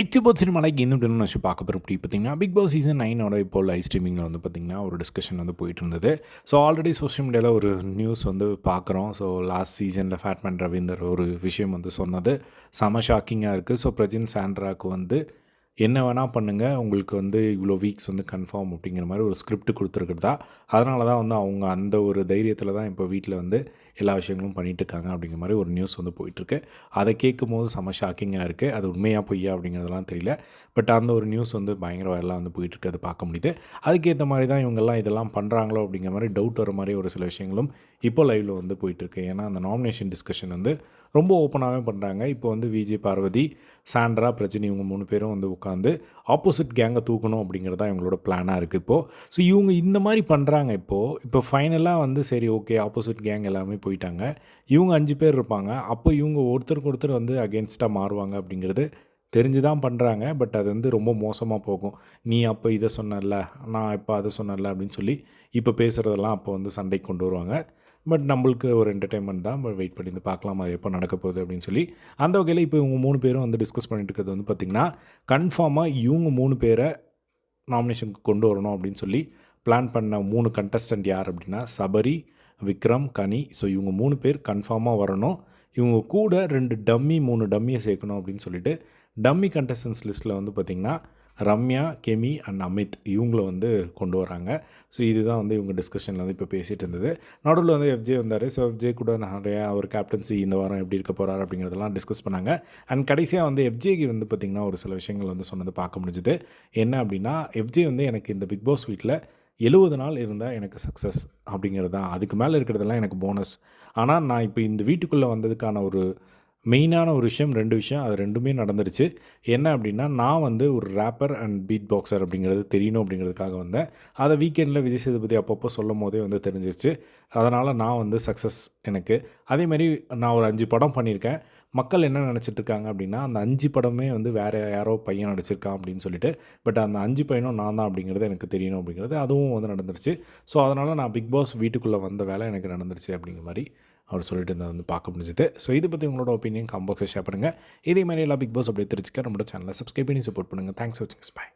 எச்எபோட் சினிமாலைக்கு இன்னும் நினச்சி பார்க்க போகிற அப்படி பார்த்தீங்கன்னா பிக் பாஸ் சீசன் 9 இப்போ லைவ் ஸ்ட்ரீமிங்கில் வந்து பார்த்திங்கன்னா ஒரு டிஸ்கஷன் வந்து போயிட்டு இருந்தது. ஸோ ஆல்ரெடி சோஷியல் மீடியாவில் ஒரு நியூஸ் வந்து பார்க்குறோம். ஸோ லாஸ்ட் சீசனில் ஃபேட்மேன் ரவீந்தர் ஒரு விஷயம் வந்து சொன்னது செம ஷாக்கிங்காக இருக்குது. ஸோ பிரஜின் சாண்ட்ராக்கு வந்து என்ன வேணால் பண்ணுங்கள், உங்களுக்கு வந்து இவ்வளோ வீக்ஸ் வந்து கன்ஃபார்ம் அப்படிங்கிற மாதிரி ஒரு ஸ்கிரிப்ட் கொடுத்துருக்குறதா. அதனால தான் வந்து அவங்க அந்த ஒரு தைரியத்தில் தான் இப்போ வீட்டில் வந்து எல்லா விஷயங்களும் பண்ணிகிட்டு இருக்காங்க அப்படிங்கிற மாதிரி ஒரு நியூஸ் வந்து போயிட்டுருக்கு. அதை கேட்கும்போது செம ஷாக்கிங்காக இருக்குது. அது உண்மையாக பொய்யா அப்படிங்கிறதெல்லாம் தெரியல. பட் அந்த ஒரு நியூஸ் வந்து பயங்கர வைரலாக வந்து போயிட்டுருக்கு. அது பார்க்க முடியுது. அதுக்கேற்ற மாதிரி தான் இவங்கெல்லாம் இதெல்லாம் பண்ணுறாங்களோ அப்படிங்கிற மாதிரி டவுட் வர மாதிரி ஒரு சில விஷயங்களும் இப்போ லைவில் வந்து போயிட்டுருக்கு. ஏன்னா அந்த நாமினேஷன் டிஸ்கஷன் வந்து ரொம்ப ஓப்பனாகவே பண்ணுறாங்க. இப்போ வந்து விஜய், பார்வதி, சாண்ட்ரா, பிரஜினி இவங்க 3 பேரும் வந்து உட்காந்து ஆப்போசிட் கேங்கை தூக்கணும் அப்படிங்கிறது தான் இவங்களோட பிளானாக இருக்குது இப்போது. ஸோ இவங்க இந்த மாதிரி பண்ணுறாங்க இப்போ ஃபைனலாக வந்து சரி ஓகே ஆப்போசிட் கேங் எல்லாமே போயிட்டாங்க. இவங்க 5 பேர் இருப்பாங்க. அப்போ இவங்க ஒருத்தருக்கு ஒருத்தர் வந்து அகெயின்ஸ்டாக மாறுவாங்க அப்படிங்கிறது தெரிஞ்சு தான் பண்ணுறாங்க. பட் அது வந்து ரொம்ப மோசமாக போகும். நீ அப்போ இதை சொன்னல, நான் இப்போ அதை சொன்னல அப்படின்னு சொல்லி இப்போ பேசுகிறதெல்லாம் அப்போ வந்து சண்டைக்கு கொண்டு வருவாங்க. பட் நம்மளுக்கு ஒரு என்டர்டெயின்மெண்ட் தான். பட் வெயிட் பண்ணி வந்து பார்க்கலாம் அது எப்போ நடக்க போகுது அப்படின்னு சொல்லி. அந்த வகையில் இப்போ இவங்க 3 பேரும் வந்து டிஸ்கஸ் பண்ணிட்டு இருக்கிறது வந்து பார்த்திங்கன்னா, கன்ஃபார்மாக இவங்க 3 பேரை நாமினேஷனுக்கு கொண்டு வரணும் அப்படின்னு சொல்லி பிளான் பண்ண 3 கண்டஸ்டன்ட் யார் அப்படின்னா, சபரி, விக்ரம், கனி. ஸோ இவங்க 3 பேர் கன்ஃபார்மாக வரணும். இவங்க கூட 2 டம்மி 3 டம்மியை சேர்க்கணும் அப்படின்னு சொல்லிட்டு டம்மி கண்டஸ்டன்ஸ் லிஸ்ட்டில் வந்து பார்த்திங்கன்னா ரம்யா, கெமி அண்ட் அமித் இவங்கள வந்து கொண்டு வராங்க. ஸோ இதுதான் வந்து இவங்க டிஸ்கஷனில் வந்து இப்போ பேசிகிட்டு இருந்தது. நடுவில் வந்து எஃப்ஜே வந்தார். ஸோ எஃப்ஜே கூட நிறையா ஒரு கேப்டன்சி இந்த வாரம் எப்படி இருக்க போகிறார் அப்படிங்கிறதெல்லாம் டிஸ்கஸ் பண்ணாங்க. அண்ட் கடைசியாக வந்து எஃப்ஜேக்கு வந்து பார்த்திங்கன்னா ஒரு சில விஷயங்கள் வந்து சொன்னது பார்க்க முடிஞ்சுது. என்ன அப்படின்னா, எஃப்ஜே வந்து எனக்கு இந்த பிக் பாஸ் வீட்டில் 70 நாள் இருந்தால் எனக்கு சக்ஸஸ் அப்படிங்கிறது தான். அதுக்கு மேலே இருக்கிறதெல்லாம் எனக்கு போனஸ். ஆனால் நான் இப்போ இந்த வீட்டுக்குள்ளே வந்ததுக்கான ஒரு மெயினான ஒரு விஷயம் 2 விஷயம். அது 2மே நடந்துருச்சு. என்ன அப்படின்னா, நான் வந்து ஒரு ரேப்பர் அண்ட் பீட் பாக்ஸர் அப்படிங்கிறது தெரியணும் அப்படிங்கிறதுக்காக வந்தேன். அதை வீக்கெண்டில் விஜய் சேதுபதி அப்பப்போ சொல்லும்போதே வந்து தெரிஞ்சிருச்சு. அதனால் நான் வந்து சக்ஸஸ் எனக்கு. அதேமாதிரி நான் ஒரு 5 படம் பண்ணியிருக்கேன். மக்கள் என்ன நினச்சிட்ருக்காங்க அப்படின்னா, அந்த 5 படமே வந்து வேறு யாரோ பையன் நடிச்சிருக்கான் அப்படின்னு சொல்லிட்டு. பட் அந்த 5 பையனும் நான் தான் அப்படிங்கிறது எனக்கு தெரியணும் அப்படிங்கிறது அதுவும் வந்து நடந்துருச்சு. ஸோ அதனால் நான் பிக் பாஸ் வீட்டுக்குள்ளே வந்த வேலை எனக்கு நடந்துருச்சு அப்படிங்கிற மாதிரி அவர் சொல்லிட்டு இருந்தால் வந்து பார்க்க முடிஞ்சுது. ஸோ இதை பற்றி உங்களோட ஒப்பீனியன் காம்பாக்ஸில் ஷேர் பண்ணுங்கள். இதே மாதிரி எல்லா பிக் பாஸ் அப்படியே தெரிஞ்சுக்க நம்மளோட சேனலை சப்ஸ்கிரைப் பண்ணி சப்போர்ட் பண்ணுங்கள். தேங்க்ஸ் ஃபார் வாட்சிங். பை.